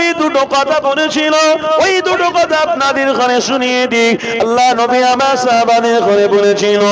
নবী দুটো কথা বলেছিল, ওই দুটো কথা আপনাদের ঘরে শুনিয়ে দিই। আল্লাহ নবী আমার সাহাবাদের ঘরে বলেছিল,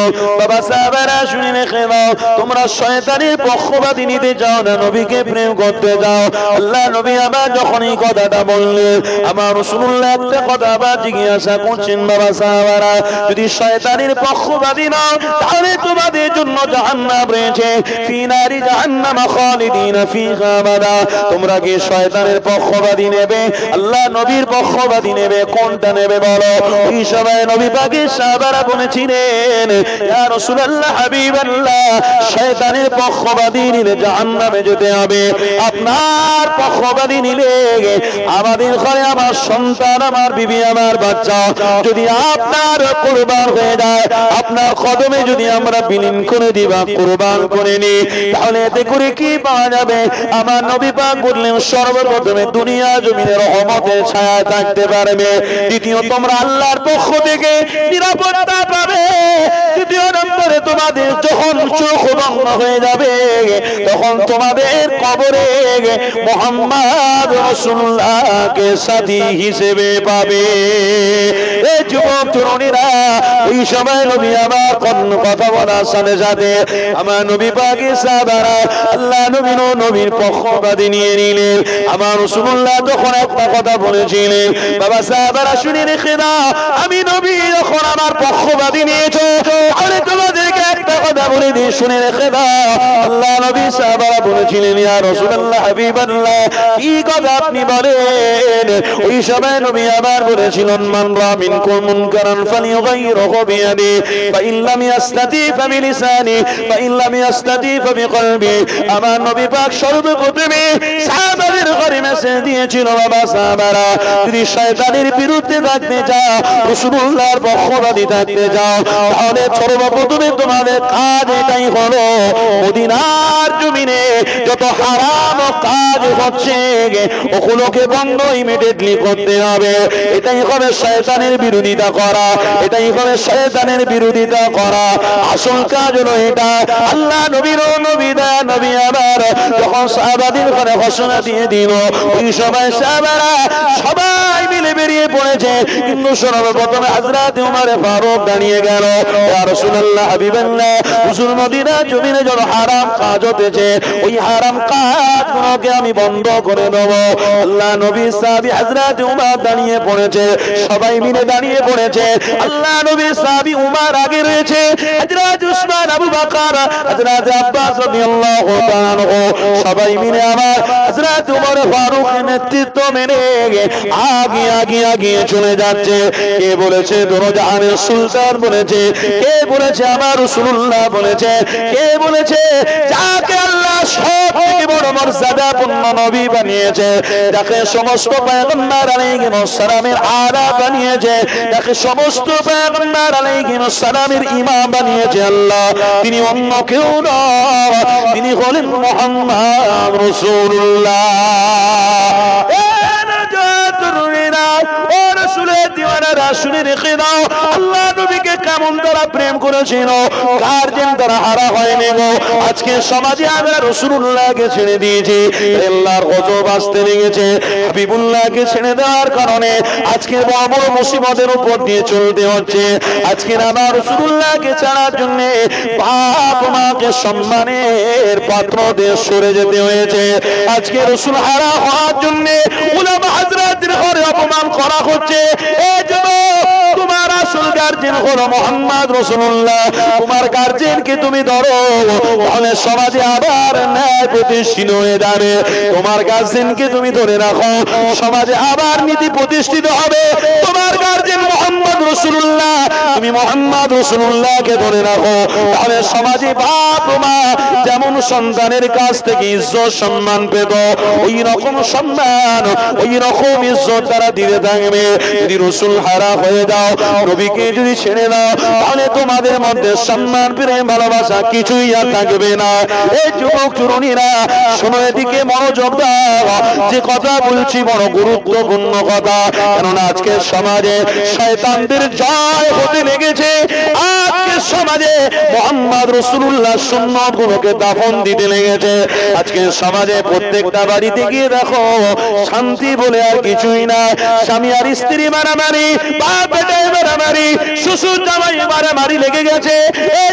বাবা সাহাবারা শুনে রেখে দাও, তোমরা শয়তানের পক্ষপাতী নিতে চাও না, নবীকে প্রেম করতে যাও। আল্লাহ নবী আমার যখন এই কথাটা বললেন, আমার রাসূলুল্লাহ একটা কথা আবার জিজ্ঞাসা করছেন, বাবা সাহাবারা যদি শয়তানের পক্ষপাতী নাও তাহলে তোমাদের জন্য জাহান্নাম রয়েছে, ফি নারি জাহান্নাম খালিদিনা ফিহা আবাদা। তোমরা কি শয়তানের পক্ষপাতী নেবে, আল্লাহ নবীর পক্ষপাতী নেবে, কোনটা নেবে বলো? এই সময় নবী পাকের সাহাবারা বলেছিলেন, ইয়া রাসূলুল্লাহ হাবিবাল্লাহ, শয়তানের পক্ষপাতী নিলে জাহান্নামে যেতে হবে, আপনার পক্ষপাতী নিলে আমাদের ঘরে আমার সন্তান, আমার বিবি, আমার বাচ্চা যদি আপনার কুরবান হয়ে যায়, আপনার কদমে যদি আমরা বিলীন করে দিবা, কুরবান করে নি, তাহলে এতে করে কি পাওয়া যাবে? আমার নবী পাক বললেন, সর্বপ্রথমে দুনিয়া জমিনের রহমতের ছায়ায় থাকতে পারবে, দ্বিতীয় তোমরা আল্লাহর পক্ষ থেকে নিরাপত্তা পাবে, তৃতীয় নম্বরে তোমাদের যখন চোখ বন্ধ হয়ে যাবে তখন তোমাদের কবরে মুহাম্মদ রাসূলুল্লাহকে সাথী হিসেবে পাবে। এই যুবক তরুণীরা, ওই সময় নবী আমার কথা বলার সাথে সাথে আমার নবী পাকের সাহাবারা আল্লাহ নবীর পক্ষপাতী নিয়ে নিলেন। আমার রাসূলুল্লাহ তখন একটা কথা বলেছিলেন, বাবা সাহাবারা শুনে রেখে দাও, আমি নবী যখন আমার পক্ষপাতী নিয়েছো তাহলে তোমাদেরকে একটা কথা বলে দিয়ে শুনে রেখে দাও। আল্লাহ নবী সাহাবারা বলেছিলেন, ইয়া রাসূলুল্লাহ হাবিবাল্লাহ, কি কথা আপনি বলেন? ওই সময় নবী আবার বলেছিলেন, মান রা মিনকুম মুনকারান ফালিয়ুগাইয়িরহু বিয়াদিহি ফাইন লাম ইয়াসতাতি ফাবিলিসানি ফাইন লাম ইয়াসতাতি ফাবিকলবি। আমার নবী পাক সর্বপ্রথমে সাহাবাদের ঘরে মেসেজ দিয়েছিল, বাবা সাহাবারা যদি শয়তানের বিরুদ্ধে থাকতে চাও, রাসূলুল্লাহর পক্ষপাতী থাকতে চাও, তাহলে সর্বপ্রথমে তোমাদের কাজ এটাই হলো, মদিনার জমিনে যত হারাম কাজ হচ্ছে ওগুলোকে বন্ধ ইমিডিয়েটলি করতে হবে। এটাই হবে শয়তানের বিরোধিতা করা, এটাই হবে শয়তানের বিরোধিতা করা। আসল কাজ হলো এটা। আল্লাহ নবীর নবী আবার যখন সাহাবাদের ঘরে ঘোষণা দিয়ে দিল, ওই সময় সাহাবারা সবাই মিলে বেরিয়ে পড়েছে, কিন্তু সর্বপ্রথমে হযরত ওমর ফারুক দাঁড়িয়ে গেল, ইয়া রাসূলুল্লাহ হাবিবাল্লাহ, হুজুর মদিনা জমিনে যত হারাম কাজ হতেছে ওই হারাম কাজগুলোকে আমি বন্ধ করে দেব। আল্লাহ নবী সাহাবী হযরত ওমর দাঁড়িয়ে পড়েছে, সবাই মিলে দাঁড়িয়ে পড়েছে। আল্লাহ নবী সাহাবী ওমর আগে রয়েছে, হযরত উসমান, আবু বকর, হযরত আব্বাস রাদিয়াল্লাহু তাআলা সবাই মিলে আমার হযরত ওমর ফারুকের নেতৃত্ব মেনে আগে চলে যাচ্ছে। কে বলেছে? দরজাহানের সুলতান বলেছে, কে বলেছে? আমার রাসূলুল্লাহ বলেছে, কে বলেছে? যাকে আল্লাহ সবথেকে বড় মর্যাদাপূর্ণ নবী বানিয়েছে, যাকে সমস্ত পয়গম্বর আলাইহিস সালামের আলা বানিয়েছে, যাকে সমস্ত পয়গম্বর আলাইহিস সালামের ইমাম বানিয়েছে আল্লাহ, তিনি অন্য কেউ নয়, তিনি হলেন মুহাম্মদ রাসূলুল্লাহ। শুনে রেখে দাও, আল্লাহ নবীকে কেমন তারা প্রেম করেছিল, গার্জেন তারা হারা হয়নি গো। আজকে সমাজে আমরা রাসূলুল্লাহকে ছেড়ে দিয়েছি, আল্লাহর গজব আসতে লেগেছে। হাবিবুল্লাহকে ছেড়ে দেওয়ার কারণে আজকে বড় বড় মুসিবতের উপর দিয়ে চলতে হচ্ছে। আজকে আমার রাসূলুল্লাহকে ছাড়ার জন্য বাপ মাকে সম্মানের পাত্রদের সরে যেতে হয়েছে। আজকে রাসূল হারা হওয়ার জন্য উলামা হযরতদের ঘরে অপমান করা হচ্ছে। তোমার আসল গার্জেন হলো মুহাম্মদ রাসূলুল্লাহ, তোমার গার্জেনকে তুমি ধরো, তাহলে সমাজে আবার ন্যায় প্রতিষ্ঠিত হয়ে যাবে। তোমার গার্জেনকে তুমি ধরে রাখো, সমাজে আবার নীতি প্রতিষ্ঠিত হবে। তোমার গার্জেন মুহাম্মদ রাসূলুল্লাহ, তুমি মুহাম্মদ রাসূলুল্লাহকে ধরে রাখো, তাহলে সমাজে বাপ মা যেমন সন্তানের কাছ থেকে ইজ্জত সম্মান পেত, ওই রকম সম্মান, ওই রকম ইজ্জত তারা দিতে থাকবে। যদি রাসূল হারা হয়ে যাও, নবী নবীকে যদি ছেড়ে দাও তাহলে তোমাদের মধ্যে সম্মান প্রেম ভালোবাসা কিছুই আর থাকবে না। এই যুবক তরুণীরা শোনো, এদিকে মনোযোগ দাও, যে কথা বলছি বড় গুরুত্বপূর্ণ কথা। কেননা আজকে সমাজে শয়তানদের জয় হতে লেগেছে। আজকে সমাজে মুহাম্মদ রাসূলুল্লাহ সুন্নাত গুলোকে দাফন দিতে লেগেছে। আজকে সমাজে প্রত্যেকটা বাড়িতে গিয়ে দেখো শান্তি বলে আর কিছুই না। স্বামী আর স্ত্রী মারামারি, বাপ বেটায় মারামারি, শ্বশুর জামাই মারামারি লেগে গেছে। এই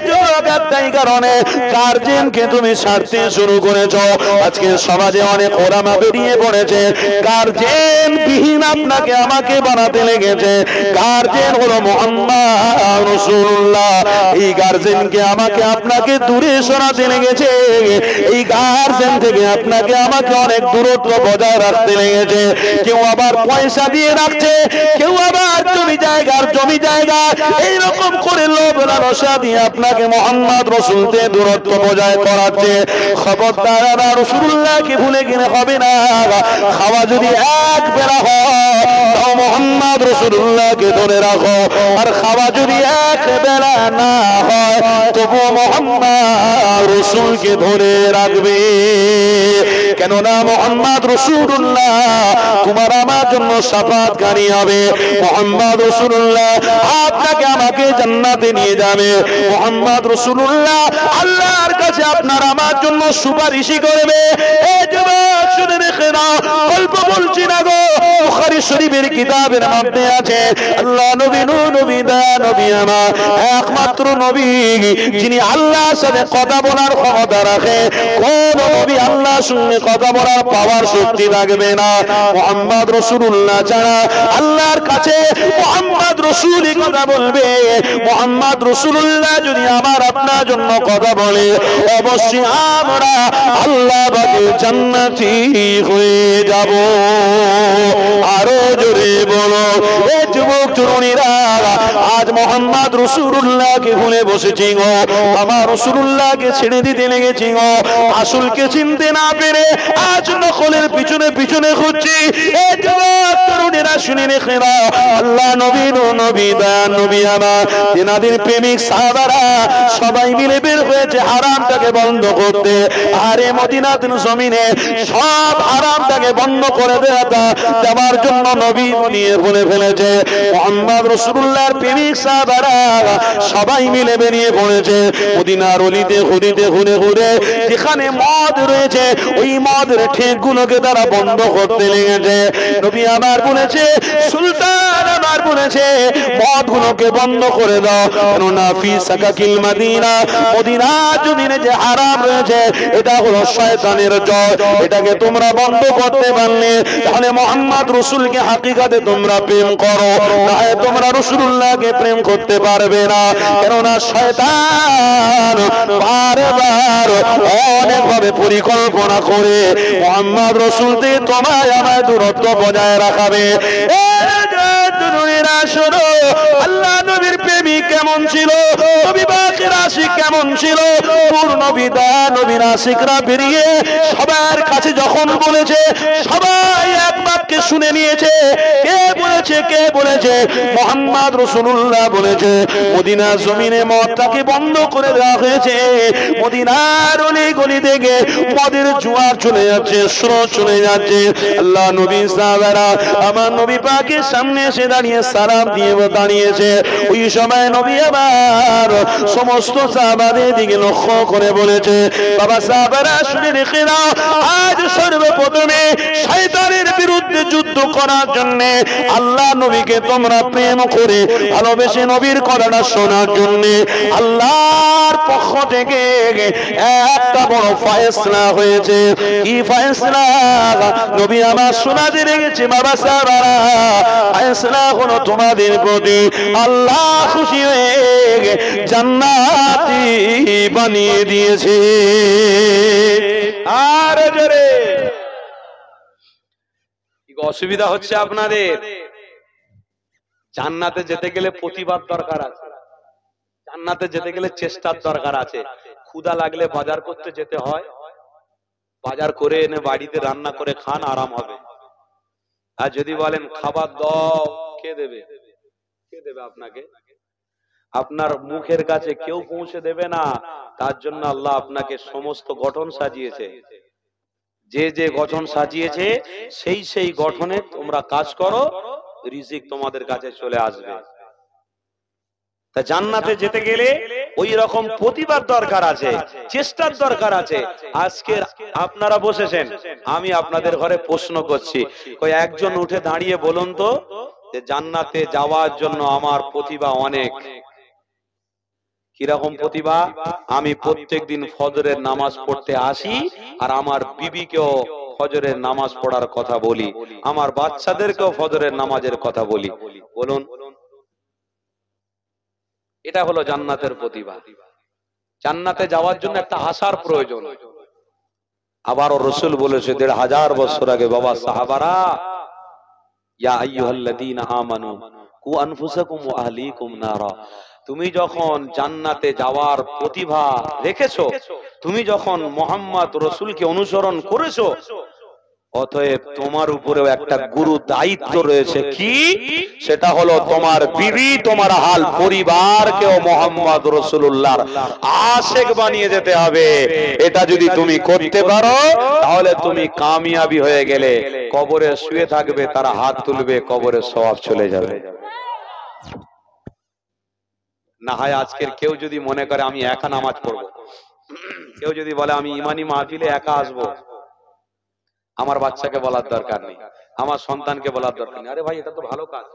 তাই কারণে গার্জেনকে তুমি ছাড়তে শুরু করেছো। আজকে সমাজে অনেক ওলামা বেরিয়ে পড়েছে, গার্জেন বিহীন আপনাকে আমাকে বানাতে লেগেছে। গার্জেন হলো মুহাম্মদ রাসূলুল্লাহ। এই গার্জেনকে আমাকে আপনাকে দূরে সরাতে লেগেছে। এই গার্জেন থেকে আপনাকে আমাকে অনেক দূরত্ব বজায় রাখতে লেগেছে। কেউ আবার পয়সা দিয়ে রাখছে, কেউ আবার জমি জায়গা এইরকম করে লোভ লালসা দিয়ে আপনাকে মুহাম্মদ রাসূলকে দূরত্ব বজায় করাচ্ছে। খবরদার রাসূলুল্লাহকে ভুলে গেলে হবে না। খাওয়া যদি এক বেলা হয় তাও মুহাম্মদ রাসূলুল্লাহকে ধরে রাখো, আর খাওয়া যদি এক বেলা না হয় তবু মুহাম্মদ রাসূলকে ধরে রাখবে। কেননা মুহাম্মদ রাসূলুল্লাহ তোমার আমার জন্য শাফাআতকারী হবে। মুহাম্মদ রাসূলুল্লাহ আপনাকে আমাকে জান্নাতে নিয়ে যাবে। মুহাম্মদ রাসূলুল্লাহ আল্লাহর কাছে আপনার আমার জন্য সুপারিশ করবে। এই যুবক শুনে রেখে নাও, গল্প বলছি না গো, বুখারী শরীফের কিতাবের মধ্যে আছে আল্লাহ নবী নবী আমার একমাত্র নবী যিনি আল্লাহর সাথে কথা বলার ক্ষমতা রাখে। কোন নবী আল্লাহর সঙ্গে কথা বলার পাওয়ার শক্তি থাকবে না। মুহাম্মদ রাসূলুল্লাহ ছাড়া আল্লাহর কাছে মুহাম্মদ রাসূলই কথা বলবে। মুহাম্মদ রাসূলুল্লাহ যদি আমার আপনার জন্য কথা বলে অবশ্যই আমরা আল্লাহ পাকের জান্নাতি হয়ে যাব। আরো জোরে বলো, এই যুবক তরুণীরা আজ মুহাম্মদ রাসূলুল্লাহকে ভুলে বসেছি গো, আমার রাসূলুল্লাহকে ছেড়ে দিতে লেগেছি গো। আসলকে চিনতে না পেরে আজ নকলের পিছনে পিছনে ঘুরছি। এই যুবক তরুণীরা শুনে রেখে নাও, আল্লাহ নবী আমার তেনাদের প্রেমিক সাহাবারা সবাই মিলে বের হয়েছে হারামটাকে বন্ধ করতে। আরে মদিনার জমিনে সব হারামটাকে বন্ধ করে দেওয়ার জন্য নবী নিয়ে বলে ফেলেছে। মুহাম্মদ রাসূলুল্লাহর প্রেমিক সাহাবারা সবাই মিলে বেরিয়ে পড়েছে মদিনার অলিতে গলিতে ঘুরে ঘুরে যেখানে মদ রয়েছে ওই মদের ঠেকগুলোকে তারা বন্ধ করতে লেগেছে। নবী আমার বলেছে, সুলতান আমার বলেছে মদগুলোকে বন্ধ করে দাও, কেননা ফি সাকাকিল মদিনা, মদিনা জমিনে যে হারাম রয়েছে এটা হলো শয়তানের জয়। এটাকে তোমরা বন্ধ করতে পারলে তাহলে মুহাম্মদ রাসূলকে হাকিকাতে তোমরা প্রেম করো, তাহলে তোমরা রাসূলুল্লাহকে প্রেম করতে পারবে না। কেননা শয়তান বারবার অনেকভাবে পরিকল্পনা করে মুহাম্মদ রাসূলকে তোমায় আমায় দূরত্ব বজায় রাখাবে। শোনো, আল্লাহ নবীর প্রেমিক কেমন ছিল, নবী পাকের আশিক কেমন ছিল। নবীর আশিকরা বেরিয়ে সবার কাছে যখন বলেছে সবাই এক বাক্যে শুনে নিয়েছে। কে বলেছে? মুহাম্মদ রাসূলুল্লাহ বলেছে মদিনা জমিনে মদটাকে বন্ধ করে দেওয়া হয়েছে। মদিনার অলি গলি থেকে মদের জোয়ার চলে যাচ্ছে, স্রোত চলে যাচ্ছে। আল্লাহ নবী সাহাবারা আমার নবী পাকের সামনে এসে দাঁড়িয়ে সালাম দিয়ে দাঁড়িয়েছে। ওই সময় নবী আবার সমস্ত সাহাবাদের দিকে লক্ষ্য করে বলেছে, বাবা সাহাবারা শুনে রেখে নাও, আজ সর্বপ্রথমে শয়তানের বিরুদ্ধে যুদ্ধ করার জন্য আল্লাহ নবীকে তোমরা প্রেম করে ভালোবেসে নবীর কথাটা শোনার জন্য আল্লাহর পক্ষ থেকে একটা বড় ফয়সালা হয়েছে। কি ফয়সালা? নবী আমার শোনাতে লেগেছে, বাবা সাহাবারা ফয়সালা হলো তোমাদের প্রতি আল্লাহ খুশি হয়ে জান্নাতি বানিয়ে দিয়েছে। আর জোরে অসুবিধা হচ্ছে আপনাদের, জান্নাতে যেতে গেলে প্রতিবাদ দরকার আছে, জান্নাতে যেতে গেলে চেষ্টার দরকার আছে। ক্ষুধা লাগলে বাজার করতে যেতে হয়, বাজার করে এনে বাড়িতে রান্না করে খান, আরাম হবে। আর যদি বলেন খাবার দাও, কে দেবে? কে কে দেবে আপনাকে? আপনার মুখের কাছে কেউ পৌঁছে দেবে না। তার জন্য আল্লাহ আপনাকে সমস্ত গঠন সাজিয়েছে। যে যে গঠন সাজিয়েছে সেই সেই গঠনে তোমরা কাজ করো, রিজিক তোমাদের কাছে চলে আসবে। তা জান্নাতে যেতে গেলে ওই রকম প্রতিবাদ দরকার আছে, চেষ্টার দরকার আছে। আজকে আপনারা বসেছেন, আমি আপনাদের ঘরে প্রশ্ন করছি, কই একজন উঠে দাঁড়িয়ে বলুন তো যে জান্নাতে যাওয়ার জন্য আমার প্রতিভা অনেক। কিরকম প্রতিভা? আমি প্রত্যেকদিন ফজরের নামাজ পড়তে আসি আর আমার বিবিকেও ফজরের নামাজ পড়ার কথা বলি, আমার বাচ্চাদেরকেও ফজরের নামাজের কথা বলি। বলুন, এটা হলো জান্নাতের প্রতিভা। জান্নাতে যাওয়ার জন্য একটা আশার প্রয়োজন। আবারও রাসূল বলেছে ১৫০০ বছর আগে, বাবা সাহাবারা, ইয়া আইয়ুহাল্লাযীনা আমানু কু আনফুসাকুম ওয়া আহলিকুম নারা। তুমি যখন জান্নাতে যাওয়ার প্রতিভা রেখেছো, তুমি যখন মুহাম্মদ রাসূলকে অনুসরণ করেছো, অতএব তোমার উপরেও একটা গুরু দায়িত্ব রয়েছে। কি? সেটা হলো তোমার বিবি, তোমার আহল পরিবারকেও মুহাম্মদ রাসূলুল্লাহর আশিক বানিয়ে যেতে হবে। এটা যদি তুমি করতে পারো তাহলে তুমি কামিয়াবি হয়ে গেলে। কবরে শুয়ে থাকবে, তারা হাত তুলবে, কবরে সওয়াব চলে যাবে। না হয় আজকের কেউ যদি মনে করে আমি একা নামাজ পড়বো, কেউ যদি বলে আমি ইমানি মাহফিলে একা আসবো, আমার বাচ্চাকে বলার দরকার নেই, আমার সন্তানকে বলার দরকার নেই। আরে ভাই, এটা তো ভালো কাজ,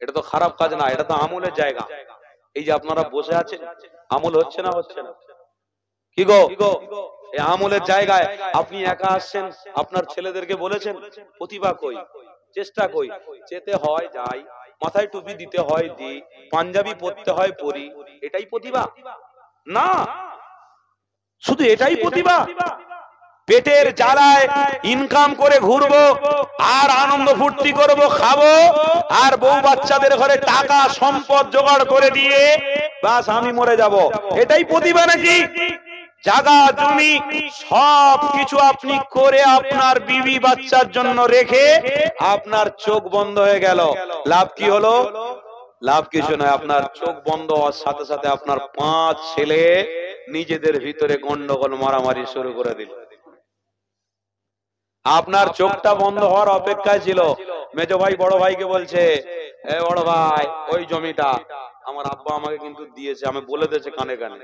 এটা তো খারাপ কাজ না, এটা তো আমলের জায়গা। এই যে আপনারা বসে আছেন, আমল হচ্ছে না? হচ্ছে না? কি গো, এই আমলের জায়গায় আপনি একা আসছেন, আপনার ছেলেদেরকে বলেছেন প্রতিভা কই, চেষ্টা কই, যেতে হয় যাই, মাথায় টুপি দিতে হয় দিই, পাঞ্জাবি পরতে হয় পরি, এটাই প্রতিভা না? শুধু এটাই প্রতিভা? পেটের জ্বালায় ইনকাম করে ঘুরবো আর আনন্দ ফুর্তি করবো, খাবো, আর বউ বাচ্চাদের ঘরে টাকা সম্পদ জোগাড় করে দিয়ে বাস আমি মরে যাব, এটাই প্রতিভা নাকি? জায়গা জমি সব কিছু আপনি করে আপনার বিবি বাচ্চার জন্য রেখে আপনার চোখ বন্ধ হয়ে গেল, লাভ কি হলো? লাভ কিছু নয়। আপনার চোখ বন্ধ হওয়ার সাথে সাথে আপনার 5 ছেলে নিজেদের ভিতরে গন্ডগোল মারামারি শুরু করে দিল। আপনার চোখটা বন্ধ হওয়ার অপেক্ষায় ছিল। মেজো ভাই বড় ভাইকে বলছে, এ বড় ভাই, ওই জমিটা আমার আব্বা আমাকে কিন্তু দিয়েছে, আমি বলে দিয়েছে কানে কানে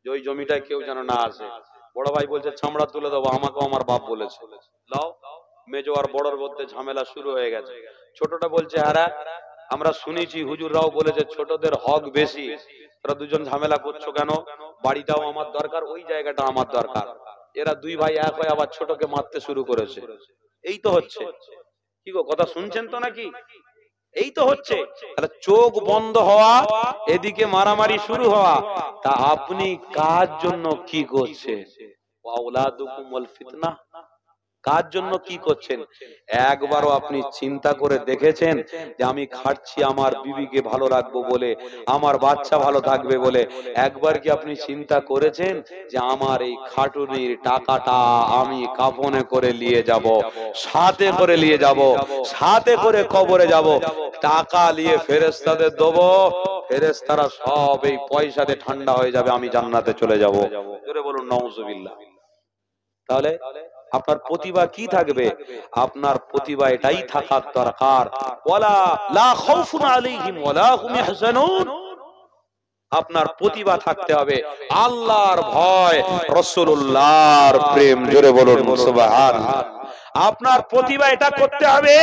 যে ওই জমিটায় কেউ যেন না আসে। বড় ভাই বলছে চামড়া তুলে দেবো, আমাকেও আমার বাপ বলেছে। লাও, মেজো আর বড়র মধ্যে ঝামেলা শুরু হয়ে গেছে। ছোটটা বলছে, হ্যাঁ আমরা শুনেছি হুজুররাও বলেছে ছোটদের হক বেশি, তোরা দুজন ঝামেলা করছো কেন? বাড়িটাও আমার দরকার, ওই জায়গাটা আমার দরকার। এরা দুই ভাই এক হয়ে আবার ছোটকে মারতে শুরু করেছে। এই তো হচ্ছে। কি গো, কথা শুনছেন তো নাকি? এই তো হচ্ছে। তাহলে চোখ বন্ধ হওয়া, এদিকে মারামারি শুরু হওয়া। তা আপনি কার জন্য কি করছেন? ওয়াউলাদুকুমুল ফিতনা, কার জন্য কি করছেন? একবারও আপনি চিন্তা করে দেখেছেন যে আমি খাচ্ছি আমার বিবিকে ভালো রাখবো বলে, আমার বাচ্চা ভালো থাকবে বলে? একবার কি আপনি চিন্তা করেছেন যে আমার এই খাটুনির টাকাটা আমি কাফনে করে নিয়ে যাব, সাথে করে নিয়ে যাব, সাথে করে কবরে যাব, টাকা নিয়ে ফেরেশতাদের দেবো, ফেরেশতারা সব এই পয়সাতে ঠান্ডা হয়ে যাবে, আমি জান্নাতে চলে যাব? জোরে বলুন নাউজুবিল্লাহ। তাহলে আপনার প্রতিভা কি থাকবে? আপনার প্রতিভা এটাই থাকার দরকার, ওয়ালা লা খাউফুন আলাইহিম ওয়ালা হুম ইয়াহজানুন। আপনার প্রতিভা থাকতে হবে আল্লাহর ভয়, রাসূলুল্লাহর প্রেম। জোরে বলুন সুবহানাল্লাহ। আপনার প্রতিভা এটা করতে হবে,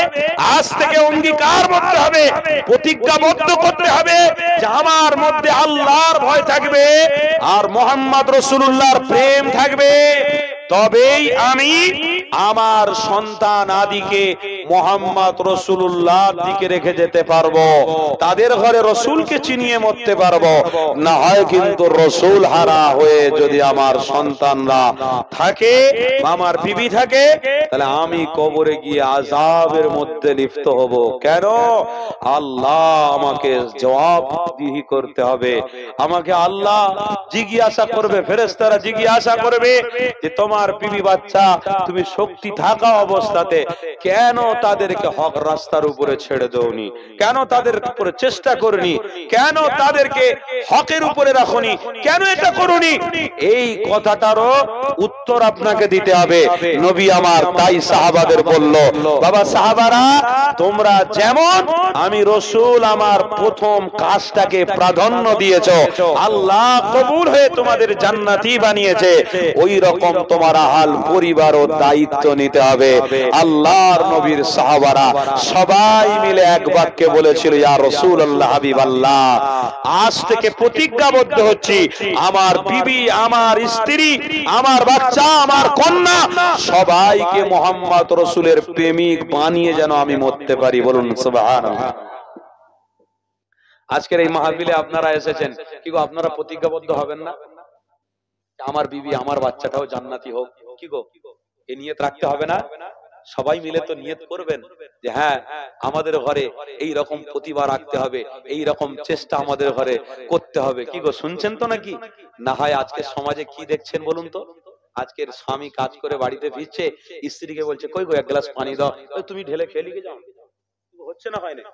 আজ থেকে অঙ্গীকার করতে হবে, প্রতিজ্ঞাবদ্ধ করতে হবে যে আমার মধ্যে আল্লাহর ভয় থাকবে আর মুহাম্মদ রাসূলুল্লাহর প্রেম থাকবে, তবেই আমি আমার সন্তান আদিকে মুহাম্মদ রাসূলুল্লাহর দিকে রেখে যেতে পারবো, তাদের ঘরে রাসূলকে চিনিয়ে মরতে পারবো। না হয় কিন্তু রাসূল হারা হয়ে যদি আমার সন্তানরা থাকে, আমার বিবি থাকে, তাহলে আমি কবরে গিয়ে আযাবের মধ্যে লিপ্ত হব। কেন? আল্লাহ আমাকে জবাবদিহি করতে হবে, আমাকে আল্লাহ জিজ্ঞাসা করবে, ফেরেশতারা জিজ্ঞাসা করবে যে তোমার বিবি বাচ্চা তুমি শক্তি থাকা অবস্থাতে কেন তাদেরকে হক রাস্তার উপরে ছেড়ে দাওনি? কেন তাদের উপরে চেষ্টা করনি? কেন তাদেরকে হকের উপরে রাখনি? কেন এটা করনি? এই কথাটারও উত্তর আপনাকে দিতে হবে। নবী আমার তাই সাহাবাদের বলল, বাবা সাহাবারা, তোমরা যেমন আমি রাসূল আমার প্রথম কাজটাকে প্রাধান্য দিয়েছো, আল্লাহ কবুল হয়ে তোমাদের জান্নাতি বানিয়েছে, ওই রকম তোমার আহাল পরিবার ও দায়িত্ব নিতে হবে। আল্লাহর নবীর সাহাবারা সবাই মিলে এক বাক্যে বলেছিল, ইয়া রাসূলুল্লাহ, হাবিবাল্লাহ, আজ থেকে প্রতিজ্ঞাবদ্ধ হচ্ছি, আমার বিবি, আমার স্ত্রী, আমার বাচ্চা, আমার কন্যা সবাইকে মুহাম্মদ রাসূলের প্রেমিক বানিয়ে যেন আমি মরতে পারি। বলুন সুবহানাল্লাহ। আজকের এই মাহফিলে আপনারা এসেছেন, কি গো আপনারা প্রতিজ্ঞাবদ্ধ হবেন না? আমার বিবি, আমার বাচ্চাটাও জান্নাতি হোক, কি গো এই নিয়ত রাখতে হবে না? সবাই মিলে তো নিয়ত করবেন যে হ্যাঁ, আমাদের ঘরে এই রকম প্রতিভা রাখতে হবে, এই রকম চেষ্টা আমাদের ঘরে করতে হবে। কি গো শুনছেন তো নাকি? না হয় আজকে সমাজে কি দেখছেন বলুন তো? আজকের স্বামী কাজ করে বাড়িতে ফিরছে, স্ত্রীকে বলছে, কই গো এক গ্লাস পানি দাও, তুমি ঢেলে খেয়ে লিখে যাও। হচ্ছে না, হয় না?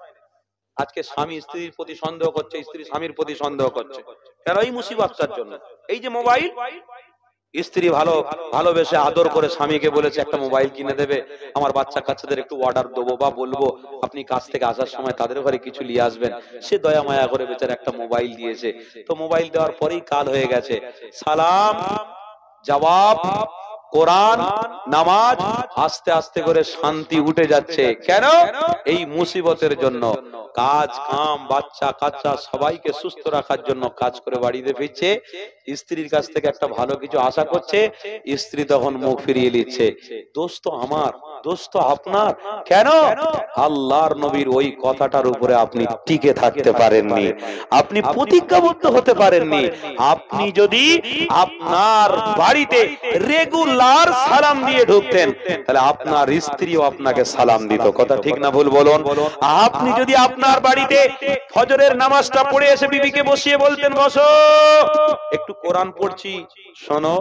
আজকে স্বামী স্ত্রীর প্রতি সন্দেহ করছে, স্ত্রী স্বামীর প্রতি সন্দেহ করছে। কেন? এই মুসিবতটার জন্য। এই যে মোবাইল, স্ত্রী ভালোবেসে আদর করে স্বামীকে বলেছে একটা মোবাইল কিনে দেবে, আমার বাচ্চা কাচ্চাদের একটু অর্ডার দেবো বা বলবো আপনি কাজ থেকে আসার সময় তাদের ঘরে কিছু নিয়ে আসবেন, সে দয়া মায়া করে বেচারা একটা মোবাইল দিয়েছে। তো মোবাইল দেওয়ার পরেই কাল হয়ে গেছে, সালাম জবাব কোরআন নামাজ, আস্তে আস্তে করে শান্তি উঠে যাচ্ছে। কেন? এই মুসিবতের জন্য। কাজ কাম বাচ্চা কাচ্চা সবাইকে সুস্থ রাখার জন্য কাজ করে বাড়িতে ফিরছে, স্ত্রীর কাছ থেকে একটা ভালো কিছু আশা করছে, স্ত্রী তখন মুখ ফিরিয়ে নিচ্ছে। দোষ তো আমার, দোষ তো আপনার। কেন? আল্লাহর নবীর ওই কথাটার উপরে আপনি টিকে থাকতে পারেননি, আপনি প্রতিজ্ঞাবদ্ধ হতে পারেননি। আপনি যদি আপনার বাড়িতে রেগুলার সালাম দিয়ে ঢুকতেন, তাহলে আপনার স্ত্রীও আপনাকে সালাম দিত। কথা ঠিক না ভুল বলুন? আপনি যদি আপনার বাড়িতে ফজরের নামাজটা পড়ে এসে বিবিকে বসিয়ে বলতেন, বসো একটু কোরআন পড়ছি, শোনো,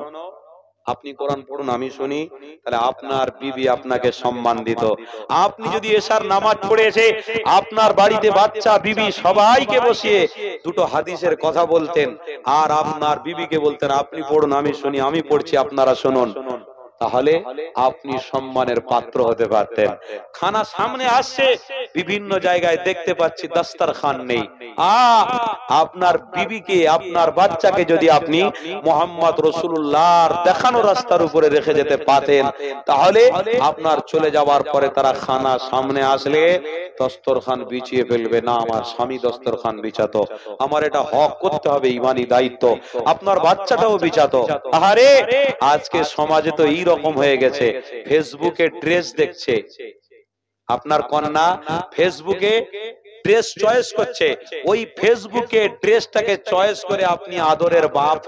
আপনি কোরআন পড়ুন আমি শুনি, তাহলে আপনার বিবি আপনাকে সম্মান দিত। আপনি যদি এশার নামাজ পড়ে এসে আপনার বাড়িতে বাচ্চা বিবি সবাইকে বসিয়ে দুটো হাদিসের কথা বলতেন, আর আপনার বিবিকে বলতেন আপনি পড়ুন আমি শুনি, আমি পড়ছি আপনারা শুনুন, তাহলে আপনি সম্মানের পাত্র হতে পারতেন। খানা সামনে আসছে, বিভিন্ন জায়গায় দেখতে পাচ্ছি দস্তরখান নেই, আপনার বিবিকে আপনার বাচ্চাকে যদি আপনি মুহাম্মদ রাসূলুল্লাহর দেখানো রাস্তার উপরে রেখে যেতে পারতেন, তাহলে আপনার চলে যাওয়ার পরে তারা খানা সামনে আসলে দস্তরখান বিছিয়ে ফেলবে না। আমার স্বামী দস্তরখান বিছাতো, আমার এটা হক করতে হবে, ঈমানি দায়িত্ব। আপনার বাচ্চাটাও বিছাতো। আরে আজকে সমাজে তো এই রকম হয়ে গেছে, ফেসবুকে ড্রেস দেখছে, আপনার কন্যা ফেসবুকে ড্রেস চয়েস করছে, ওই ফেসবুকে ড্রেসটাকে চয়েস করে আপনি আদরের বাপ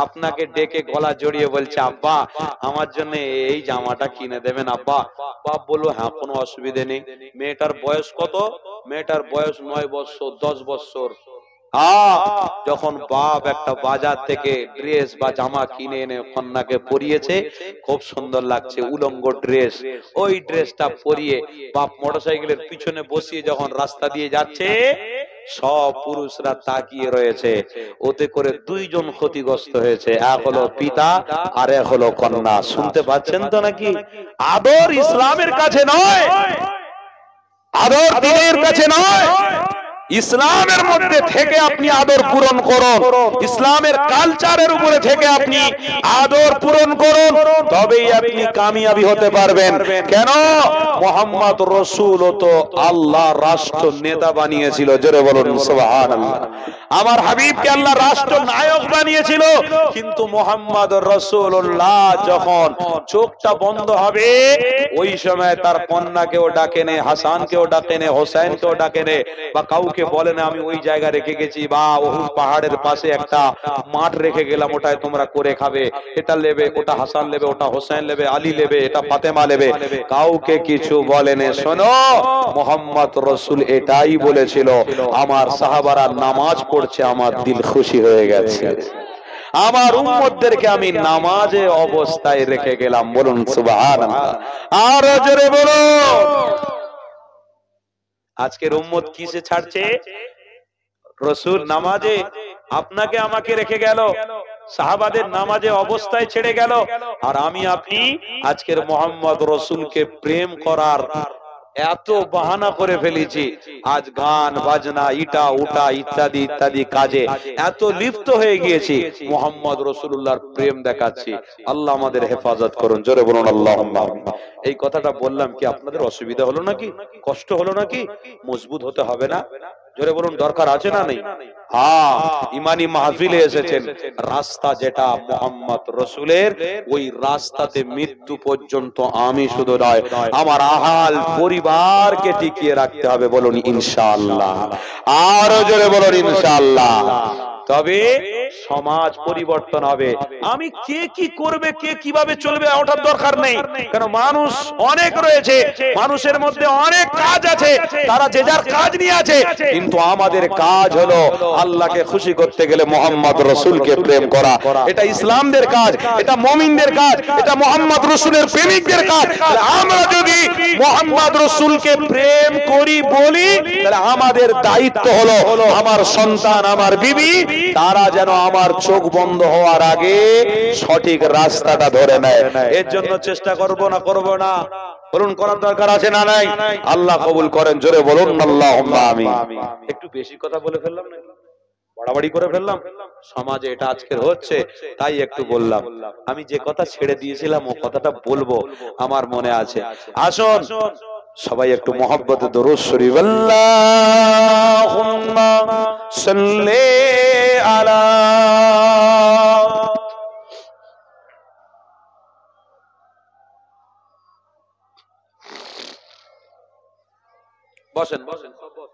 আপনাকে ডেকে গলা জড়িয়ে বলছে, আব্বা আমার জন্য এই জামাটা কিনে দেবেন আব্বা। বাপ বললো হ্যাঁ কোনো অসুবিধে নেই। মেয়েটার বয়স কত? মেয়েটার বয়স 9 বছর 10 বছর। যখন বাপ একটা বাজার থেকে ড্রেস বা জামা কিনে এনে কন্যাকে পরিয়েছে, খুব সুন্দর লাগছে উলঙ্গ ড্রেস, ওই ড্রেসটা পরিয়ে বাপ মোটরসাইকেলের পিছনে বসিয়ে যখন রাস্তা দিয়ে যাচ্ছে, সব পুরুষরা তাকিয়ে রয়েছে। ওতে করে দুইজন ক্ষতিগ্রস্ত হয়েছে, এক হলো পিতা আর এক হলো কন্যা। শুনতে পাচ্ছেন তো নাকি? আদর ইসলামের কাছে নয়, আদর দ্বীনের কাছে নয়, ইসলামের মধ্যে থেকে আপনি আদর পূরণ করুন, ইসলামের কালচারের উপরে থেকে আপনি আদর পূরণ করুন, তবেই আপনি কামিয়াবি হতে পারবেন। কেন? মুহাম্মদ রাসূল তো আল্লাহ রাষ্ট্র নেতা বানিয়েছিল। জোরে বলুন সুবহানাল্লাহ। আমার হাবিবকে আল্লাহ রাষ্ট্র নায়ক বানিয়েছিল, কিন্তু মুহাম্মদ রাসূলুল্লাহ যখন চোখটা বন্ধ হবে, ওই সময় তার কন্যাকেও ডাকেনে, হাসানকেও ডাকেনে, হোসেনকেও ডাকেনে, বা কাউকে বলেন আমি ওই জায়গা রেখে গেছি, বা উহুদ পাহাড়ের পাশে একটা মাঠ রেখে গেলাম, ওটায় তোমরা করে খাবে, এটা নেবে, ওটা হাসান নেবে, ওটা হোসেন নেবে, আলী নেবে, এটা ফাতেমা নেবে, কাউকে কিছু বলেনে। শোনো, মুহাম্মদ রাসূল এটাই বলেছিল, আমার সাহাবারা নামাজ পড়ছে, আমার দিল খুশি হয়ে গেছে, আমার উম্মতদেরকে আমি নামাজে অবস্থায় রেখে গেলাম। বলুন সুবহানাল্লাহ। আর জোরে বলুন। আজকের উম্মত কিসে ছাড়ছে? রসুল নামাজে আপনাকে আমাকে রেখে গেল, সাহাবাদের নামাজে অবস্থায় ছেড়ে গেল, আর আমি আপনি আজকের মোহাম্মদ রসুলকে প্রেম করার এত বাহানা করে ফেলেছি। আজ গান বাজনা ইটা উটা ইত্যাদি ইত্যাদি কাজে এত লিপ্ত হয়ে গিয়েছি, মোহাম্মদ রসুল্লাহর প্রেম দেখাচ্ছি। আল্লাহ আমাদের হেফাজত করুন, জোরে বলুন আল্লাহুম্মা আমিন। এই কথাটা বললাম কি আপনাদের অসুবিধা হলো নাকি, কষ্ট হলো নাকি? মজবুত হতে হবে না, জোরে বলুন। দরকার আছে না নেই? হ্যাঁ, ইমানি মাহফিলে এসেছেন, রাস্তা যেটা মোহাম্মদ রসুলের, ওই রাস্তাতে মৃত্যু পর্যন্ত আমি শুধু নয়, আমার আহাল পরিবারকে টিকিয়ে রাখতে হবে। বলুন ইনশাআল্লাহ, আরো জোরে বলুন ইনশাআল্লাহ। তবে সমাজ পরিবর্তন হবে। আমি কে কি করবে, কে কিভাবে চলবে ওটার দরকার নেই, কারণ মানুষ অনেক রয়েছে, মানুষের মধ্যে অনেক কাজ আছে, তারা যে যার কাজ নিয়ে আছে। কিন্তু আমাদের কাজ হলো আল্লাহকে খুশি করতে গেলে মোহাম্মদ রসুলকে প্রেম করা। এটা ইসলামদের কাজ, এটা মুমিনদের কাজ, এটা মোহাম্মদ রসুলের প্রেমিকদের কাজ। আমরা যদি মোহাম্মদ রসুলকে প্রেম করি বলি, তাহলে আমাদের দায়িত্ব হলো আমার সন্তান, আমার বিবি, তারা যেন আমার চোখ বন্ধ হওয়ার আগে সঠিক রাস্তাটা ধরে নেয়। এর জন্য চেষ্টা করব না, করব না? বলুন করার দরকার আছে না নাই? আল্লাহ কবুল করেন, জোরে বলুন আল্লাহুম্মা আমিন। একটু বেশি কথা বলে ফেললাম না, বাড়াবাড়ি করে ফেললাম? সমাজে এটা আজকের হচ্ছে, তাই একটু বললাম। আমি যে কথা ছেড়ে দিয়েছিলাম ও কথাটা বলবো, আমার মনে আছে। আসুন সবাই একটু মহব্বতে দরুদ শরীফ, আল্লাহুম্মা সাল্লি আলা। বসেন বসেন, সব বসেন।